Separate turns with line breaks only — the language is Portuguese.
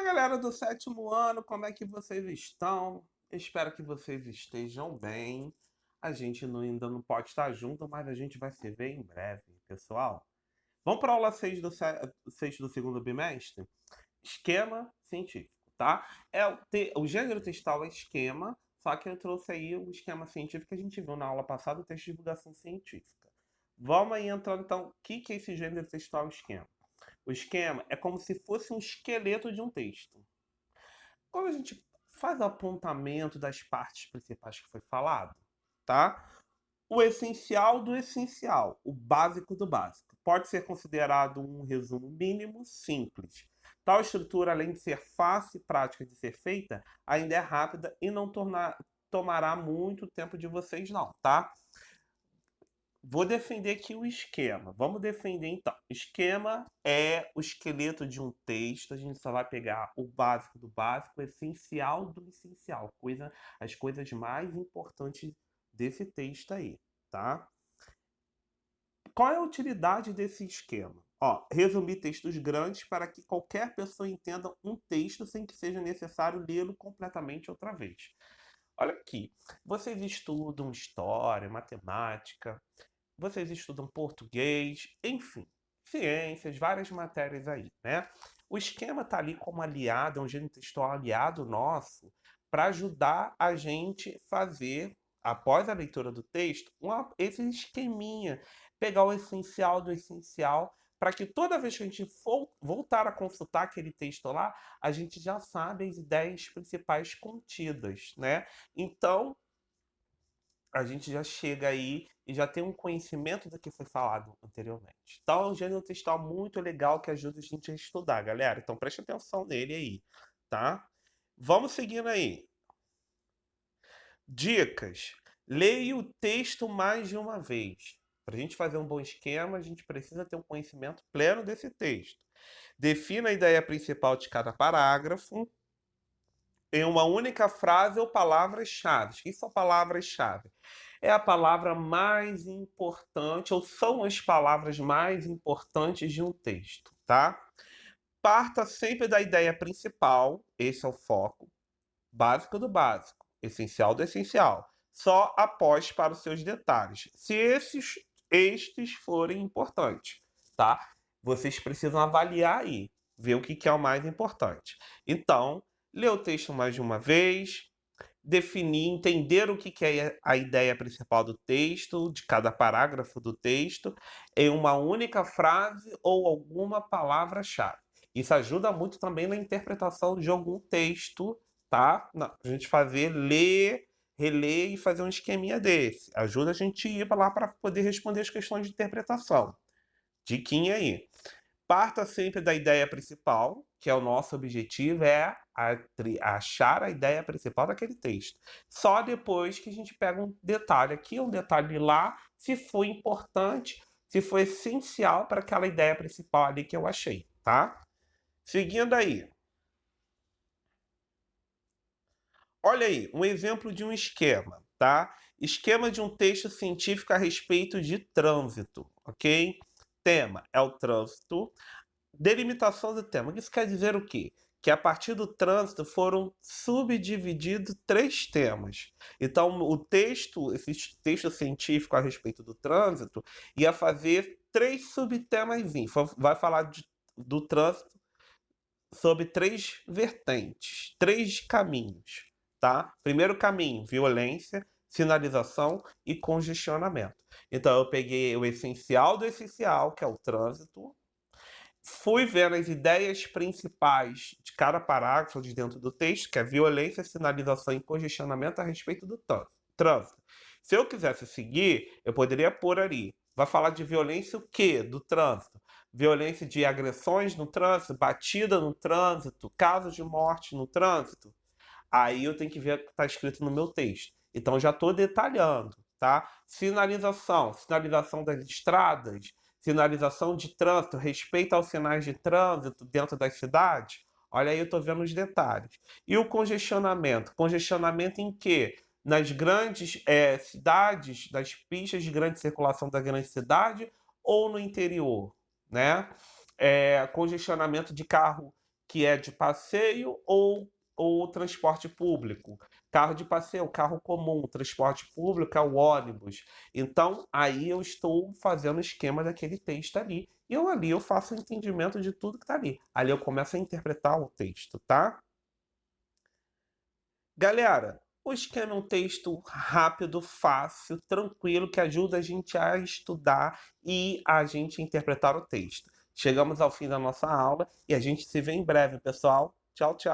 Galera do sétimo ano, como é que vocês estão? Espero que vocês estejam bem. A gente ainda não pode estar junto, mas a gente vai se ver em breve, pessoal. Vamos para a aula 6 6 do segundo bimestre? Esquema científico, tá? O gênero textual é esquema, só que eu trouxe aí o esquema científico que a gente viu na aula passada, o texto de divulgação científica. Vamos aí entrar então, o que é esse gênero textual esquema? O esquema é como se fosse um esqueleto de um texto. Quando a gente faz o apontamento das partes principais que foi falado, tá? O essencial do essencial, o básico do básico. Pode ser considerado um resumo mínimo simples. Tal estrutura, além de ser fácil e prática de ser feita, ainda é rápida e não tomará muito tempo de vocês não, tá? Vou defender aqui o esquema. Vamos defender então. Esquema é o esqueleto de um texto. A gente só vai pegar o básico do básico, o essencial do essencial, as coisas mais importantes desse texto aí, tá? Qual é a utilidade desse esquema? Ó, resumir textos grandes para que qualquer pessoa entenda um texto sem que seja necessário lê-lo completamente outra vez. Olha aqui, vocês estudam história, matemática, vocês estudam português, enfim, ciências, várias matérias aí, né? O esquema está ali como aliado, é um gênero textual aliado nosso, para ajudar a gente fazer, após a leitura do texto, esse esqueminha, pegar o essencial do essencial, para que toda vez que a gente for voltar a consultar aquele texto lá, a gente já sabe as ideias principais contidas, né? Então, a gente já chega aí e já tem um conhecimento do que foi falado anteriormente. Então, é um gênero textual muito legal que ajuda a gente a estudar, galera. Então, preste atenção nele aí, tá? Vamos seguindo aí. Dicas. Leia o texto mais de uma vez. Para a gente fazer um bom esquema, a gente precisa ter um conhecimento pleno desse texto. Defina a ideia principal de cada parágrafo em uma única frase ou palavras-chave. O que são palavras-chave? É a palavra mais importante, ou são as palavras mais importantes de um texto, tá? Parta sempre da ideia principal, esse é o foco, básico do básico, essencial do essencial. Só após para os seus detalhes, se estes forem importantes, tá? Vocês precisam avaliar aí, ver o que é o mais importante. Então, lê o texto mais de uma vez, definir, entender o que é a ideia principal do texto, de cada parágrafo do texto, em uma única frase ou alguma palavra-chave. Isso ajuda muito também na interpretação de algum texto, tá? A gente fazer, ler, reler e fazer um esqueminha desse. Ajuda a gente a ir para lá para poder responder as questões de interpretação. Diquinha aí. Parta sempre da ideia principal, que é o nosso objetivo, é achar a ideia principal daquele texto. Só depois que a gente pega um detalhe aqui, um detalhe lá, se foi importante, se foi essencial para aquela ideia principal ali que eu achei, tá? Seguindo aí. Olha aí, um exemplo de um esquema, tá? Esquema de um texto científico a respeito de trânsito, ok? Tema é o trânsito. Delimitação do tema. Isso quer dizer o quê? Que a partir do trânsito foram subdivididos três temas. Então, esse texto científico a respeito do trânsito, ia fazer três subtemas. Vai falar do trânsito sob três vertentes, três caminhos, tá? Primeiro caminho, violência, sinalização e congestionamento. Então, eu peguei o essencial do essencial, que é o trânsito, fui vendo as ideias principais de cada parágrafo de dentro do texto, que é violência, sinalização e congestionamento a respeito do trânsito. Se eu quisesse seguir, eu poderia pôr ali. Vai falar de violência o quê? Do trânsito. Violência de agressões no trânsito, batida no trânsito, casos de morte no trânsito. Aí eu tenho que ver o que está escrito no meu texto. Então já estou detalhando, tá? Sinalização das estradas, sinalização de trânsito, respeito aos sinais de trânsito dentro das cidades. Olha aí, eu estou vendo os detalhes. E o congestionamento? Congestionamento em quê? Nas grandes cidades, das pistas de grande circulação da grande cidade ou no interior, né? Congestionamento de carro que é de passeio ou transporte público. Carro de passeio, carro comum, transporte público é o ônibus. Então, aí eu estou fazendo o esquema daquele texto ali. E eu ali eu faço o entendimento de tudo que está ali. Ali eu começo a interpretar o texto, tá? Galera, o esquema é um texto rápido, fácil, tranquilo, que ajuda a gente a estudar e a gente interpretar o texto. Chegamos ao fim da nossa aula e a gente se vê em breve, pessoal. Tchau, tchau.